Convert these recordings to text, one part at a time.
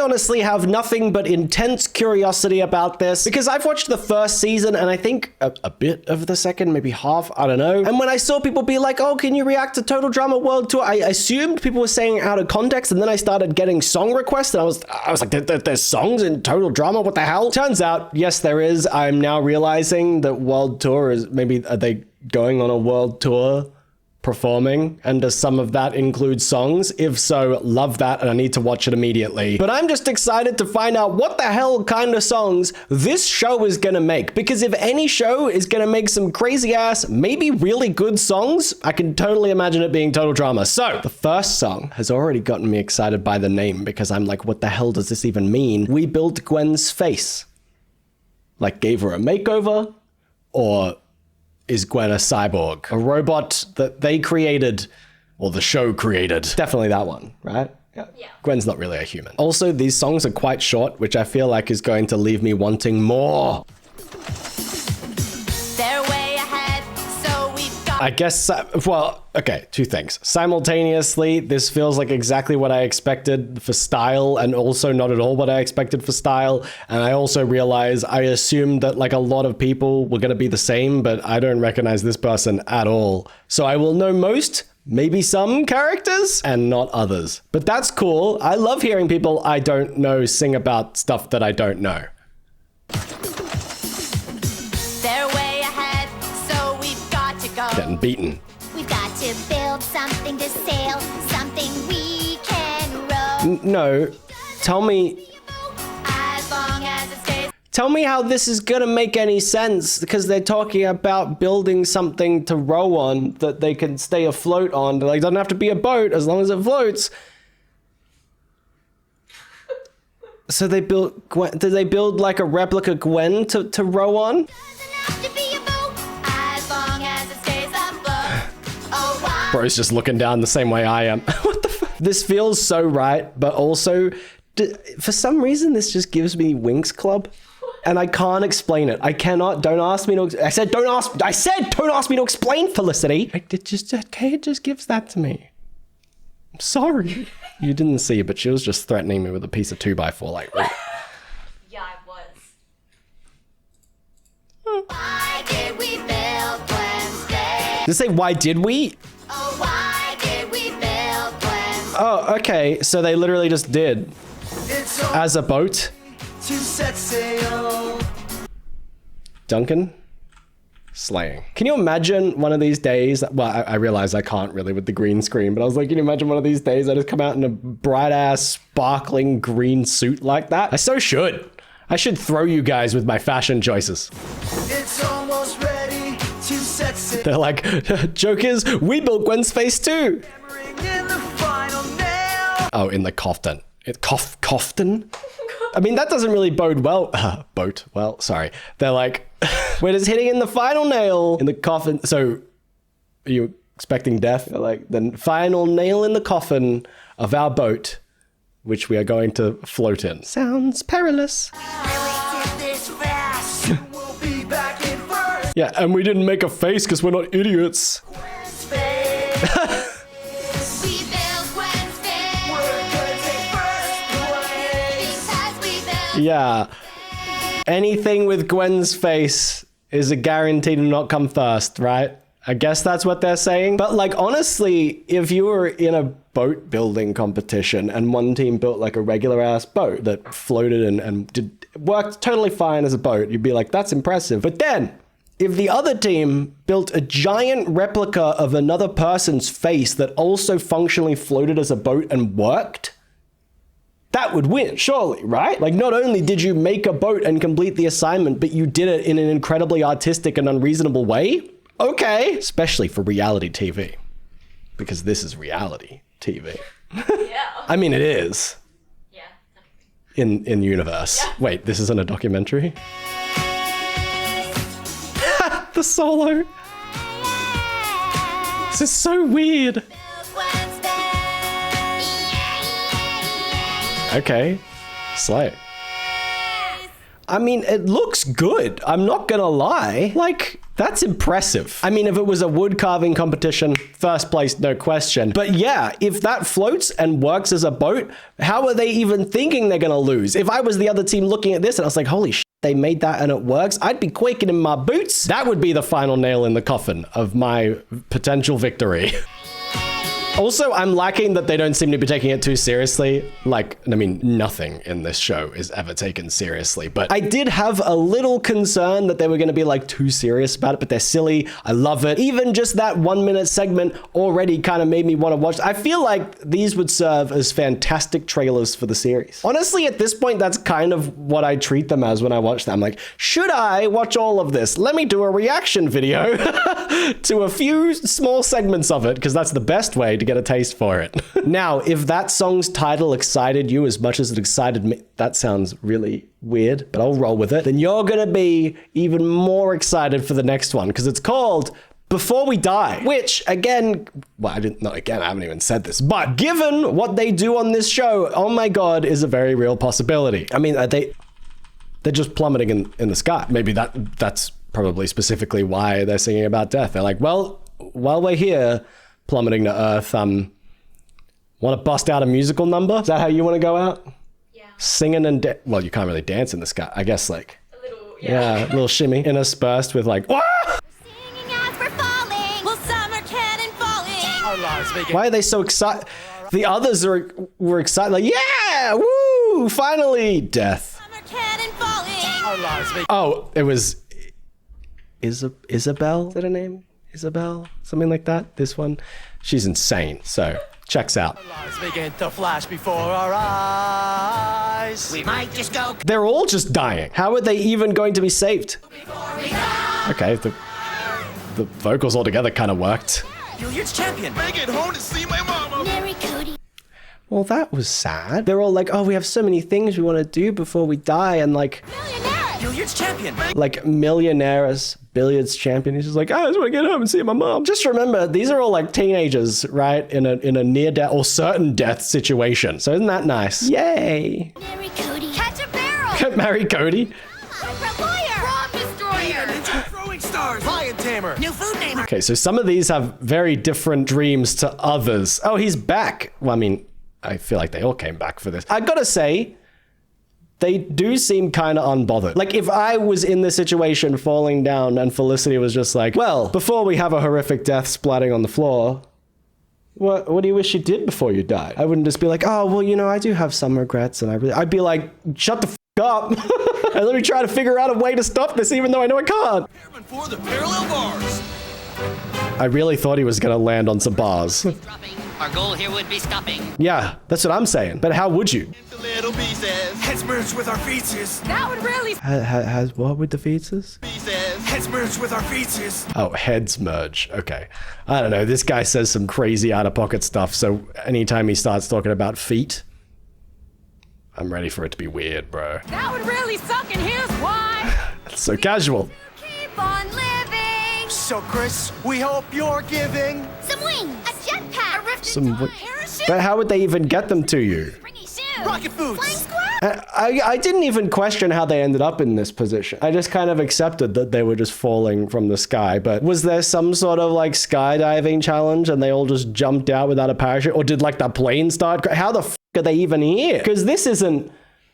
honestly have nothing but intense curiosity about this because I've watched the first season and I think a bit of the second, maybe half, I don't know. And when I saw people be like, oh, can you react to Total Drama World Tour? I assumed people were saying it out of context, and then I started getting song requests and I was like, there's songs in Total Drama? What the hell? Turns out, yes, there is. I'm now realizing that World Tour is, maybe, are they going on a world tour performing, and does some of that include songs? If so, love that, and I need to watch it immediately. But I'm just excited to find out what the hell kind of songs this show is gonna make, because if any show is gonna make some crazy ass, maybe really good songs, I can totally imagine it being Total Drama. So the first song has already gotten me excited by the name, because I'm like, what the hell does this even mean? We built Gwen's face. Like, gave her a makeover? Or is Gwen a cyborg? A robot that they created, or the show created? Definitely that one, right? Yeah. Gwen's not really a human. Also, these songs are quite short, which I feel like is going to leave me wanting more. They're way ahead, so we've got... I guess, well, okay, two things. Simultaneously, this feels like exactly what I expected for style, and also not at all what I expected for style. And I also realize I assumed that like a lot of people were gonna be the same, but I don't recognize this person at all. So I will know most, maybe some characters, and not others. But that's cool. I love hearing people I don't know sing about stuff that I don't know. They're way ahead, so we've got to go. Getting beaten. We've got to build something to sail, something we can row. No, tell me. As long as it stays. Tell me how this is gonna make any sense, because they're talking about building something to row on that they can stay afloat on. Like, it doesn't have to be a boat as long as it floats. So they built Gwen. Did they build like a replica Gwen to row on? Doesn't have to be a boat as long as it stays afloat. Oh, wow. Bro's just looking down the same way I am. What the fuck? This feels so right, but also, for some reason, this just gives me Winx Club. And I can't explain it. I cannot. Don't ask me to. I said, don't ask me to explain, Felicity. It just gives that to me. I'm sorry. You didn't see it, but she was just threatening me with a piece of 2x4, like. Yeah, I was. Why did we build Gwen's face? Did it say, why did we? Oh, why did we build Gwen's? Oh, okay. So they literally just did. As a boat. To set sail. Duncan? Slaying. Can you imagine one of these days? Well, I realize I can't really with the green screen, but I was like, can you imagine one of these days I just come out in a bright ass, sparkling green suit like that? I so should. I should throw you guys with my fashion choices. It's almost ready to set sail. They're like, joke is, we built Gwen's face too. In the final nail. Oh, in the coffin. Coffin? I mean, that doesn't really bode well. Sorry. They're like, we're just hitting in the final nail in the coffin. So, are you expecting death? They're like, the final nail in the coffin of our boat, which we are going to float in. Sounds perilous. We'll be back in first. Yeah, and we didn't make a face because we're not idiots. Yeah. Anything with Gwen's face is a guarantee to not come first, right? I guess that's what they're saying. But like, honestly, if you were in a boat building competition and one team built like a regular ass boat that floated and worked totally fine as a boat, you'd be like, that's impressive. But then if the other team built a giant replica of another person's face that also functionally floated as a boat and worked, that would win, surely, right? Like, not only did you make a boat and complete the assignment, but you did it in an incredibly artistic and unreasonable way? Okay. Especially for reality TV. Because this is reality TV. Yeah. I mean, it is. Yeah. In universe. Yeah. Wait, this isn't a documentary? The solo. This is so weird. Okay, slay. I mean, it looks good. I'm not gonna lie. Like, that's impressive. I mean, if it was a wood carving competition, first place, no question. But yeah, if that floats and works as a boat, how are they even thinking they're gonna lose? If I was the other team looking at this and I was like, holy shit, they made that and it works, I'd be quaking in my boots. That would be the final nail in the coffin of my potential victory. Also, I'm liking that they don't seem to be taking it too seriously. Like, I mean, nothing in this show is ever taken seriously, but I did have a little concern that they were going to be like too serious about it, but they're silly. I love it. Even just that 1 minute segment already kind of made me want to watch. I feel like these would serve as fantastic trailers for the series. Honestly, at this point, that's kind of what I treat them as when I watch them. I'm like, should I watch all of this? Let me do a reaction video to a few small segments of it, because that's the best way to get a taste for it. Now, if that song's title excited you as much as it excited me, that sounds really weird, but I'll roll with it, then you're gonna be even more excited for the next one, because it's called Before We Die, which again, well, I haven't even said this, but given what they do on this show, oh my God, is a very real possibility. I mean, they're just plummeting in the sky. Maybe that's probably specifically why they're singing about death. They're like, well, while we're here plummeting to Earth, want to bust out a musical number? Is that how you want to go out? Yeah. Singing and well, you can't really dance in the sky. I guess like A little, yeah, a little shimmy interspersed with like, wah! Singing as we're falling. Well, some are cannonballing. Our lives make it. Why are they so excited? The others were excited, like, yeah, woo, finally, death. Some are cannonballing. Our lives make Oh, it was Isabel. Is that her name? Isabel, something like that. This one, she's insane. So checks out. lives begin to flash before our eyes. We might just go. They're all just dying. How are they even going to be saved? Okay, the vocals altogether kind of worked. Billiards champion. Make it home to see my mama. Mary Cody. Well, that was sad. They're all like, oh, we have so many things we want to do before we die, and like Billiards champion. millionaires, billiards champion. He's just like, I just want to get home and see my mom. Just remember, these are all like teenagers, right? In a near death or certain death situation. So isn't that nice? Yay. Mary Cody. Catch a barrel. Marry Cody. Corporate lawyer. Prom destroyer. Throwing stars. Lion tamer. New food namer. Okay, so some of these have very different dreams to others. Oh, he's back. Well, I mean, I feel like they all came back for this. I gotta say, they do seem kind of unbothered. Like, if I was in this situation falling down and Felicity was just like, well, before we have a horrific death splatting on the floor, what do you wish you did before you died? I wouldn't just be like, oh, well, you know, I do have some regrets, and I'd be like, shut the f up and let me try to figure out a way to stop this, even though I know I can't. For the parallel bars. I really thought he was gonna land on some bars. Dropping. Our goal here would be stopping. Yeah, that's what I'm saying. But how would you? The little pieces. Heads merged with our features. That would really. Has what with the fetuses? Pieces. Heads merged with our features. Oh, heads merge. Okay. I don't know. This guy says some crazy out-of-pocket stuff, so anytime he starts talking about feet, I'm ready for it to be weird, bro. That would really suck, and here's why. It's so casual. Keep on living. So, Chris, we hope you're giving. Some wings. A jetpack. A rift Some wi- parachute. But how would they even get them to you? Springy shoes. Rocket foods. Flying squirrel. I didn't even question how they ended up in this position. I just kind of accepted that they were just falling from the sky. But was there some sort of like skydiving challenge and they all just jumped out without a parachute? Or did like the plane start? How the f are they even here? Because this isn't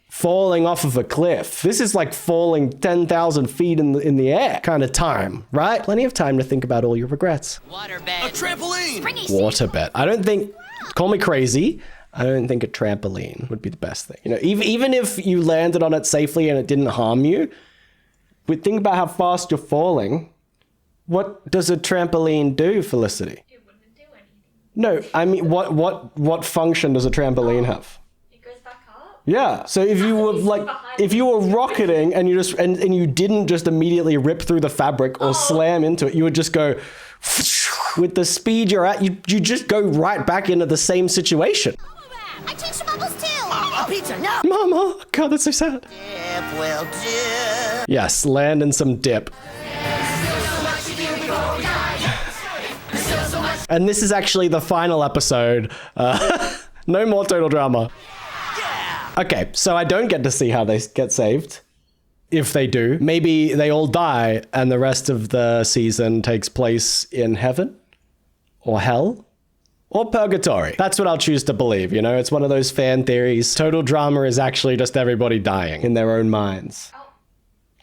falling off of a cliff. This is like falling 10,000 feet in the air kind of time, right? Plenty of time to think about all your regrets. Waterbed. Trampoline. Springy Waterbed. I don't think, call me crazy, I don't think a trampoline would be the best thing. You know, even if you landed on it safely and it didn't harm you, but think about how fast you're falling. What does a trampoline do, Felicity? It wouldn't do anything. No, I mean, what function does a trampoline have? It goes back up. Yeah. So if you were like, if you were rocketing and you just and you didn't just immediately rip through the fabric or slam into it, you would just go with the speed you're at. You just go right back into the same situation. I changed the bubbles too. A pizza. No. Mama, God, that's so sad. Dip will do. Yes, land in some dip. And this is actually the final episode. No more total drama. Okay, so I don't get to see how they get saved. if they do. Maybe they all die and the rest of the season takes place in heaven or hell or purgatory. That's what I'll choose to believe, you know? It's one of those fan theories. Total drama is actually just everybody dying in their own minds.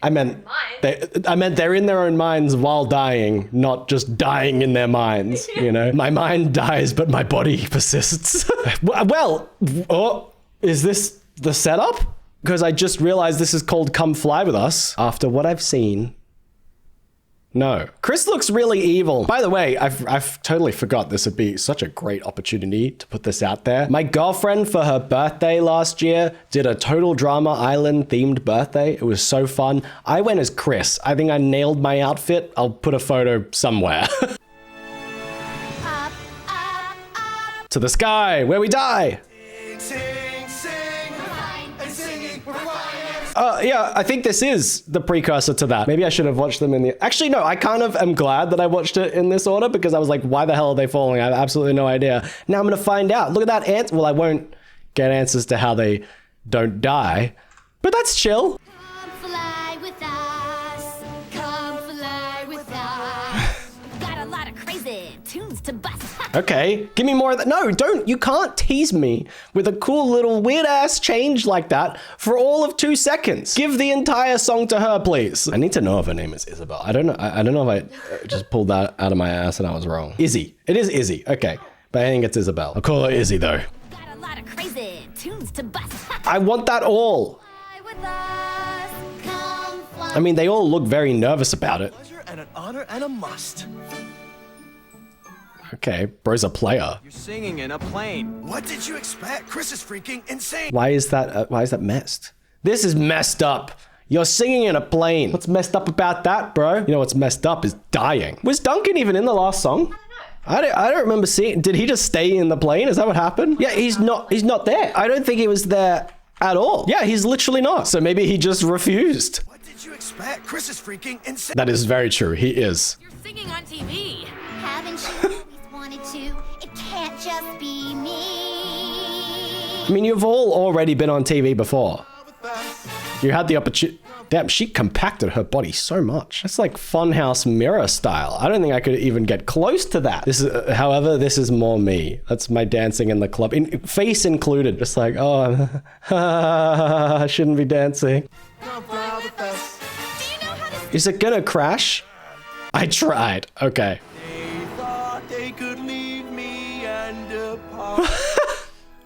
I meant they're in their own minds while dying, not just dying in their minds, you know? My mind dies, but my body persists. Well, is this the setup? Because I just realized this is called Come Fly With Us. After what I've seen, no. Chris looks really evil. By the way, I've totally forgot this would be such a great opportunity to put this out there. My girlfriend, for her birthday last year, did a Total Drama Island themed birthday. It was so fun. I went as Chris. I think I nailed my outfit. I'll put a photo somewhere. To the sky, where we die. Yeah, I think this is the precursor to that. Maybe I should have watched them in the... Actually, no, I kind of am glad that I watched it in this order because I was like, why the hell are they falling? I have absolutely no idea. Now I'm going to find out. Look at that answer. Well, I won't get answers to how they don't die, but that's chill. Come fly with us. Come fly with us. Got a lot of crazy tunes to bust. Okay, give me more of that. No, don't. You can't tease me with a cool little weird ass change like that for all of 2 seconds. Give the entire song to her, please. I need to know if her name is Isabel. I don't know. I don't know if I just pulled that out of my ass and I was wrong. Izzy. It is Izzy. Okay, but I think it's Isabel. I'll call her Izzy though. Got a lot of crazy tunes to bust. I want that all. Fly with us. Come fly. I mean, they all look very nervous about it. Pleasure and an honor and a must. Okay, bro's a player. You're singing in a plane. What did you expect? Chris is freaking insane. Why is that messed? This is messed up. You're singing in a plane. What's messed up about that, bro? You know what's messed up is dying. Was Duncan even in the last song? I don't remember seeing. Did he just stay in the plane? Is that what happened? Yeah, he's not there. I don't think he was there at all. Yeah, he's literally not. So maybe he just refused. What did you expect? Chris is freaking insane. That is very true. He is. You're singing on TV. Haven't you always wanted to? It can't just be me. I mean, you've all already been on TV before. You had the opportunity. Damn, she compacted her body so much. That's like Funhouse Mirror style. I don't think I could even get close to that. This is, however, this is more me. That's my dancing in the club, face included. Just like, oh, I shouldn't be dancing. Is it gonna crash? I tried. Okay. They thought they could leave me and depart.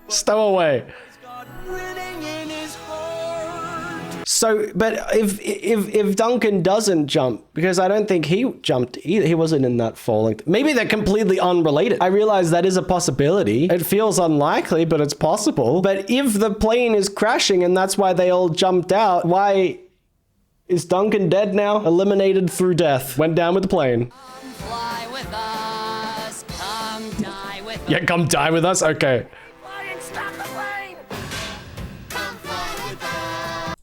Stowaway. Got grinning in his heart. So, but if Duncan doesn't jump, because I don't think he jumped either, he wasn't in that falling. Maybe they're completely unrelated. I realize that is a possibility. It feels unlikely, but it's possible. But if the plane is crashing and that's why they all jumped out, why is Duncan dead now? Eliminated through death. Went down with the plane. Come fly with us. Come die with us. Yeah, come die with us? Okay. Flying, stop the plane. Come fly with us.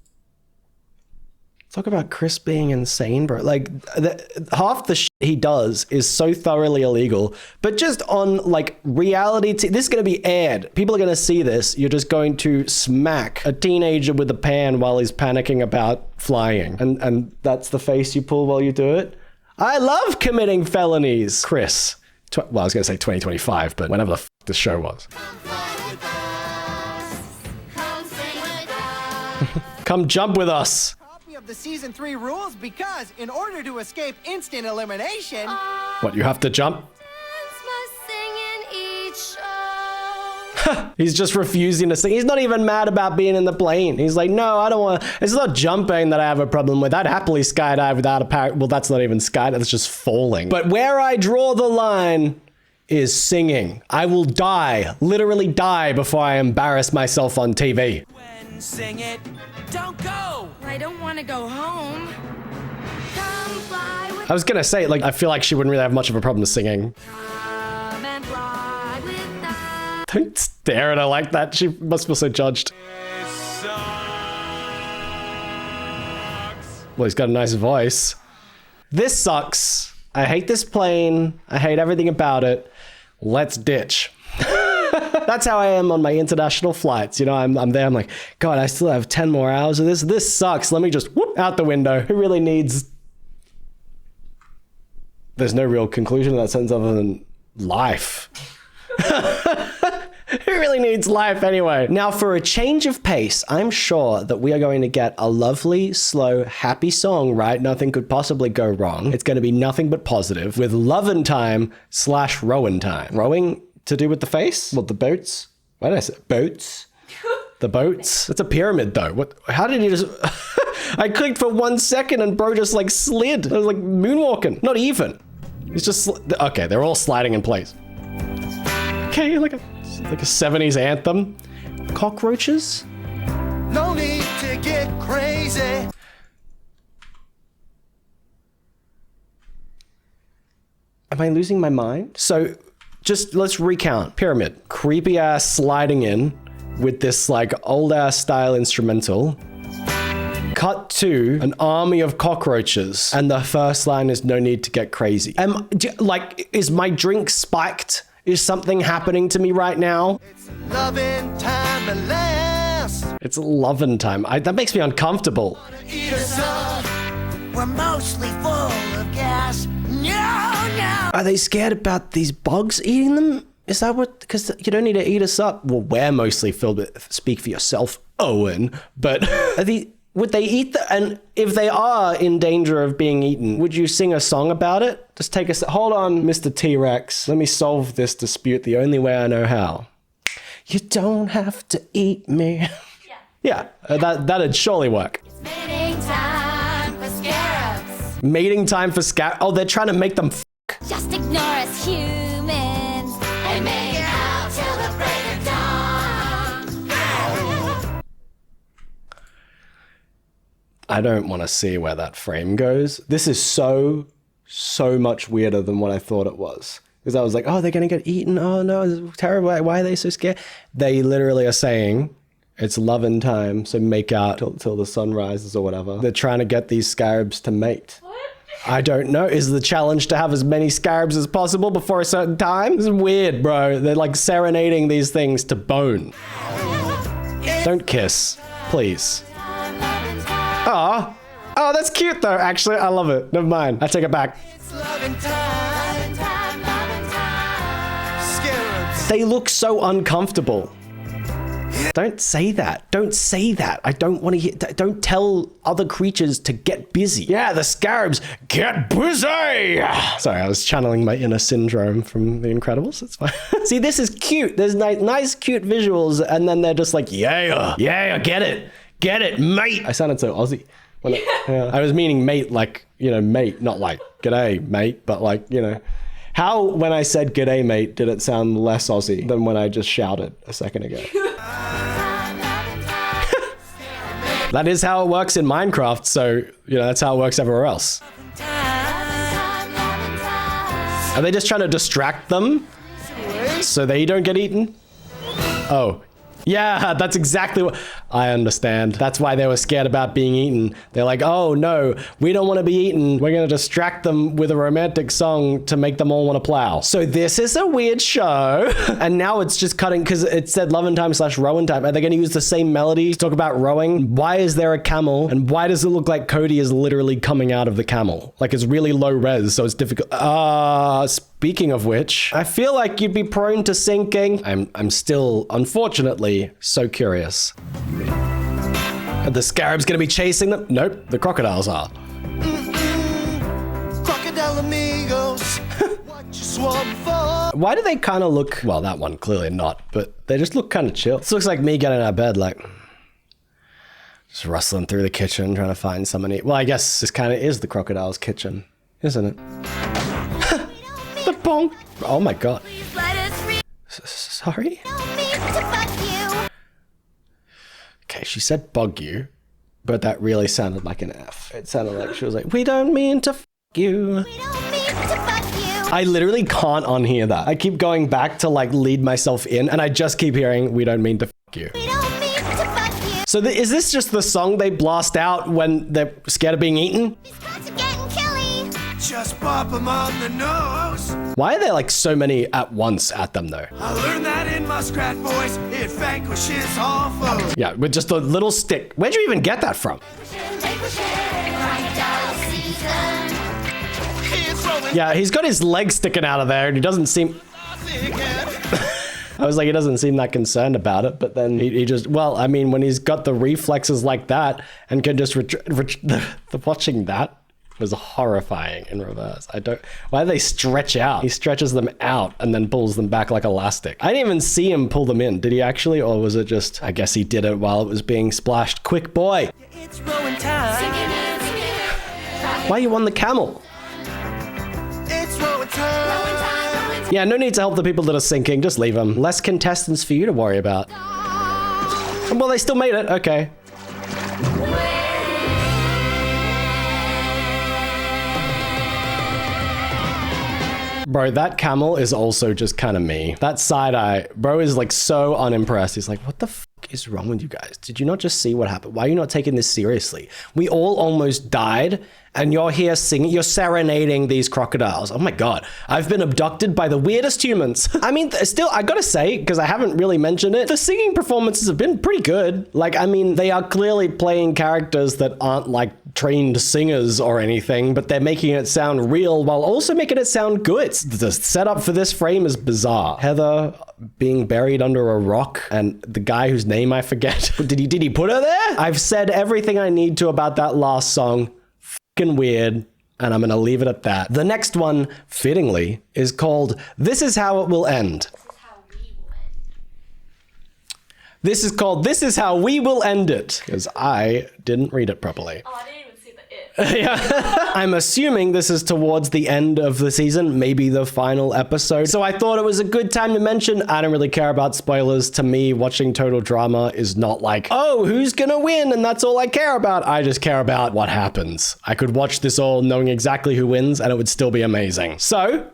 Talk about Chris being insane, bro. Like, half the shit he does is so thoroughly illegal. But just on, like, reality... this is going to be aired. People are going to see this. You're just going to smack a teenager with a pan while he's panicking about flying. And that's the face you pull while you do it? I love committing felonies, Chris. Well, I was going to say 2025, but whenever the f*** this show was. Come fly with us. Come sing with us. Come jump with us. Of the season 3 rules, because in order to escape instant elimination, What, you have to jump? He's just refusing to sing. He's not even mad about being in the plane. He's like, no, I don't want... It's not jumping that I have a problem with. I'd happily skydive without a parachute. Well, that's not even skydive. That's just falling. But where I draw the line is singing. I will die, literally die, before I embarrass myself on TV. Gwen, sing it. Don't go. I don't want to go home. Come fly with I was gonna say, like, I feel like she wouldn't really have much of a problem singing. come and fly with us. Don't stare at her like that. She must feel so judged. Well, he's got a nice voice. This sucks. I hate this plane. I hate everything about it. Let's ditch. That's how I am on my international flights. You know, I'm there. I'm like, God, I still have 10 more hours of this. This sucks. Let me just whoop out the window. Who really needs... There's no real conclusion in that sentence other than life. Who really needs life anyway? Now, for a change of pace, I'm sure that we are going to get a lovely, slow, happy song, right? Nothing could possibly go wrong. It's going to be nothing but positive with Lovin' Time / Rowan Time. Rowing to do with the face? Well, the boats. Why did I say boats? The boats? It's a pyramid though. What? How did he just... I clicked for 1 second and bro just like slid. I was like moonwalking. Not even. It's just... Okay, they're all sliding in place. Okay, like a 70s anthem. Cockroaches? No need to get crazy. Am I losing my mind? So just let's recount. Pyramid. Creepy ass sliding in with this like old ass style instrumental. Cut to an army of cockroaches. And the first line is no need to get crazy. Is my drink spiked? Is something happening to me right now? It's loving time at last. It's lovin' time. That makes me uncomfortable. Eat us up. We're mostly full of gas. No. Are they scared about these bugs eating them? Is that what? Because you don't need to eat us up. Well, we're mostly filled with, speak for yourself, Owen. But would they eat and if they are in danger of being eaten, would you sing a song about it? Just take a hold on, Mr. T-Rex. Let me solve this dispute the only way I know how. You don't have to eat me. Yeah, that'd surely work. It's mating time for scarabs. Mating time for scarabs. Oh, they're trying to make them f***. Just ignore us humans and make out till the break of dawn. I don't want to see where that frame goes. This is so much weirder than what I thought it was. Because I was like, oh, they're going to get eaten. Oh no, it's terrible. Why are they so scared? They literally are saying it's lovin' time, so make out till the sun rises or whatever. They're trying to get these scarabs to mate. What? I don't know. Is the challenge to have as many scarabs as possible before a certain time? This is weird, bro. They're like serenading these things to bone. Don't kiss, please. Oh, that's cute though. Actually, I love it. Never mind. I take it back. It's loving time. Scarabs. They look so uncomfortable. Don't say that. Don't say that. I don't want to hear. Don't tell other creatures to get busy. Yeah, the scarabs get busy. Sorry, I was channeling my inner syndrome from The Incredibles. It's fine. See, this is cute. There's nice, cute visuals, and then they're just like, yeah, get it, mate. I sounded so Aussie. I was meaning mate, like, mate, not like g'day, mate, but like, how when I said g'day, mate, did it sound less Aussie than when I just shouted a second ago? That is how it works in Minecraft, so, that's how it works everywhere else. Are they just trying to distract them so they don't get eaten? Oh. Yeah, that's exactly what... I understand. That's why they were scared about being eaten. They're like, oh no, we don't want to be eaten. We're going to distract them with a romantic song to make them all want to plow. So this is a weird show. And now it's just cutting, because it said lovin' time / rowing time. Are they going to use the same melody to talk about rowing? Why is there a camel? And why does it look like Cody is literally coming out of the camel? Like it's really low res, so it's difficult. Speaking of which, I feel like you'd be prone to sinking. I'm still, unfortunately, so curious. Are the scarabs gonna be chasing them? Nope, the crocodiles are. Crocodile amigos. What you swam for? Why do they kind of look, well, that one clearly not, but they just look kind of chill. This looks like me getting out of bed, like, just rustling through the kitchen, trying to find someone to eat. Well, I guess this kind of is the crocodile's kitchen, isn't it? The bonk. Oh my God. Sorry? Okay, she said bug you, but that really sounded like an F. It sounded like she was like, we don't mean to f you. I literally can't unhear that. I keep going back to like lead myself in, and I just keep hearing, we don't mean to f you. So is this just the song they blast out when they're scared of being eaten? Just pop him on the nose. Why are there like so many at once at them though? I learned that in muskrat voice. It vanquishes all foes. Yeah, with just a little stick. Where'd you even get that from? Yeah, he's got his leg sticking out of there and he doesn't seem... I was like, he doesn't seem that concerned about it, but then he just, well, I mean, when he's got the reflexes like that and can just watching that was horrifying in reverse. Why do they stretch out? He stretches them out and then pulls them back like elastic. I didn't even see him pull them in. Did he actually? Or was it just, I guess he did it while it was being splashed. Quick boy. It's rowing time. Why are you on the camel? It's rowing time. Yeah, no need to help the people that are sinking. Just leave them. Less contestants for you to worry about. Well, they still made it. Okay. Bro, that camel is also just kind of me. That side eye, bro is like so unimpressed. He's like, what the f is wrong with you guys? Did you not just see what happened? Why are you not taking this seriously? We all almost died and you're here singing, you're serenading these crocodiles. Oh my God, I've been abducted by the weirdest humans. I mean, still, I gotta say, because I haven't really mentioned it, the singing performances have been pretty good. Like, I mean, they are clearly playing characters that aren't like trained singers or anything, but they're making it sound real while also making it sound good. The setup for this frame is bizarre. Heather being buried under a rock and the guy whose name I forget. Did he put her there? I've said everything I need to about that last song. Fucking weird. And I'm gonna leave it at that. The next one, fittingly, is called This Is How It Will End. This is called This Is How We Will End It, because I didn't read it properly. Oh, I didn't even see the it. Yeah. I'm assuming this is towards the end of the season, maybe the final episode. So I thought it was a good time to mention, I don't really care about spoilers. To me, watching Total Drama is not like, oh, who's gonna win? And that's all I care about. I just care about what happens. I could watch this all knowing exactly who wins and it would still be amazing. So,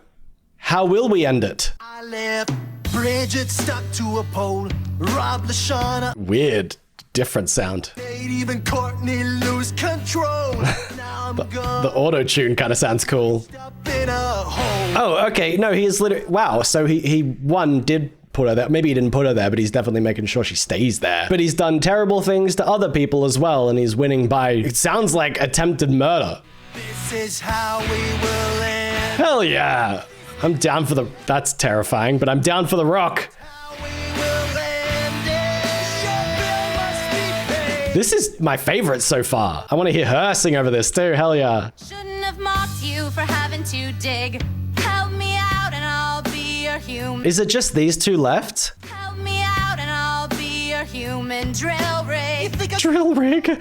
how will we end it? I left Bridget stuck to a pole. Rob LaShawna Weird, different sound. made even Courtney lose control. Now I'm gone The auto-tune kind of sounds cool. up in a hole. Oh, okay. No, he is literally, wow. So he did put her there. Maybe he didn't put her there, but he's definitely making sure she stays there. But he's done terrible things to other people as well, and he's winning by, it sounds like attempted murder. This is how we will end. Hell yeah. I'm down for the, that's terrifying, but I'm down for the rock. How we will end it. Your bill must be paid. This is my favorite so far. I want to hear her sing over this too. Hell yeah. Shouldn't have mocked you for having to dig. Help me out and I'll be your human. Is it just these two left? Help me out and I'll be your human drill rig. Drill rig.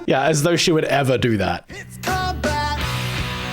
Yeah, as though she would ever do that. It's combat.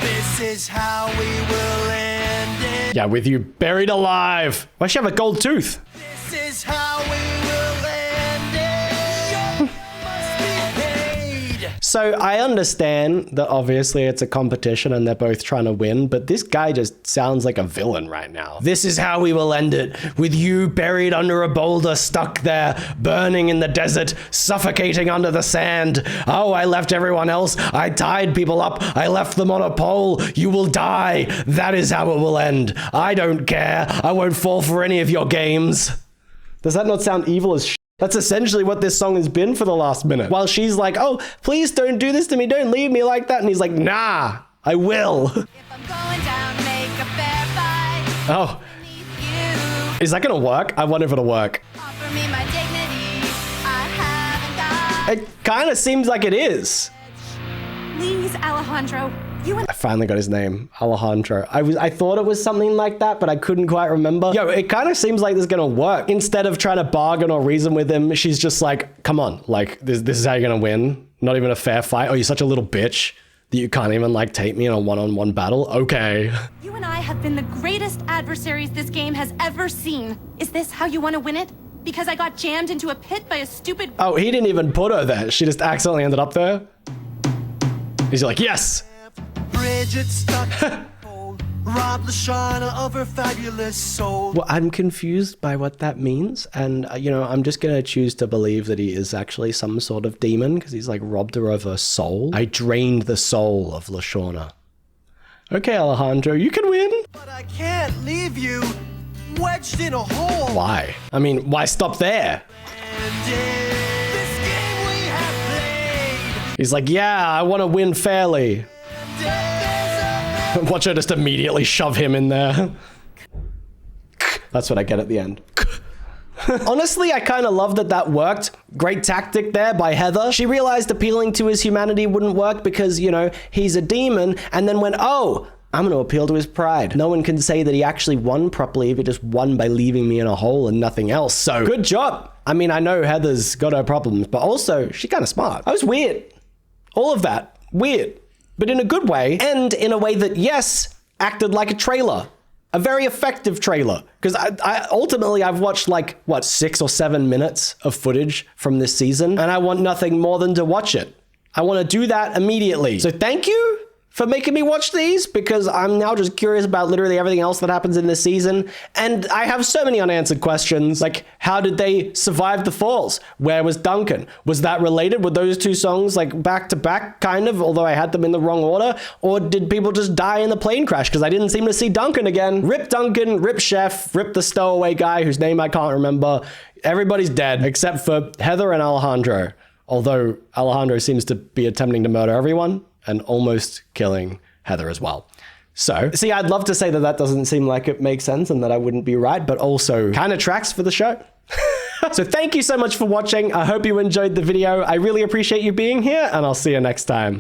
This is how we will end it. Yeah, with you buried alive. Why does she have a gold tooth? This is how we will end it. Your bill must be paid. So I understand that obviously it's a competition and they're both trying to win, but this guy just sounds like a villain right now. This is how we will end it, with you buried under a boulder, stuck there, burning in the desert, suffocating under the sand. Oh, I left everyone else. I tied people up. I left them on a pole. You will die. That is how it will end. I don't care. I won't fall for any of your games. Does that not sound evil as shit? That's essentially what this song has been for the last minute. While she's like, oh, please don't do this to me. Don't leave me like that. And he's like, nah, I will. If I'm going down, make a fair fight. Oh, Need you. is that going to work? I wonder if it'll work. Offer me my dignity. I haven't got. It kind of seems like it is. Please, Alejandro. You and I finally got his name, Alejandro. I thought it was something like that, but I couldn't quite remember. Yo, it kind of seems like this is gonna work. Instead of trying to bargain or reason with him, she's just like, come on, like, this is how you're gonna win. Not even a fair fight. Oh, you're such a little bitch that you can't even, like, take me in a one-on-one battle? Okay. you and I have been the greatest adversaries this game has ever seen. Is this how you want to win it? Because I got jammed into a pit by a stupid. Oh, he didn't even put her there. She just accidentally ended up there. He's like, yes. Bridget stuck to a pole. Rob LaShawna of her fabulous soul. Well, I'm confused by what that means. And, you know, I'm just going to choose to believe that he is actually some sort of demon because he's like robbed her of her soul. I drained the soul of LaShawna. Okay, Alejandro, you can win. But I can't leave you wedged in a hole. Why? I mean, why stop there? And in this game we have played. He's like, yeah, I want to win fairly. There's a Watch her just immediately shove him in there. That's what I get at the end. Honestly, I kind of love that that worked. Great tactic there by Heather. She realized appealing to his humanity wouldn't work because, you know, he's a demon, and then went, oh, I'm going to appeal to his pride. No one can say that he actually won properly if he just won by leaving me in a hole and nothing else. So good job. I mean, I know Heather's got her problems, but also she's kind of smart. I was weird. All of that. Weird. But in a good way, and in a way that, yes, acted like a trailer. A very effective trailer. Because I ultimately, I've watched like, what, 6 or 7 minutes of footage from this season, and I want nothing more than to watch it. I want to do that immediately. So thank you for making me watch these, because I'm now just curious about literally everything else that happens in this season. And I have so many unanswered questions, like how did they survive the falls? Where was Duncan? Was that related? Were those two songs like back to back, kind of, although I had them in the wrong order? Or did people just die in the plane crash? Because I didn't seem to see Duncan again. Rip Duncan, rip Chef, rip the stowaway guy whose name I can't remember. Everybody's dead except for Heather and Alejandro. Although Alejandro seems to be attempting to murder everyone and almost killing Heather as well. So, see, I'd love to say that that doesn't seem like it makes sense and that I wouldn't be right, but also kind of tracks for the show. So thank you so much for watching. I hope you enjoyed the video. I really appreciate you being here, and I'll see you next time.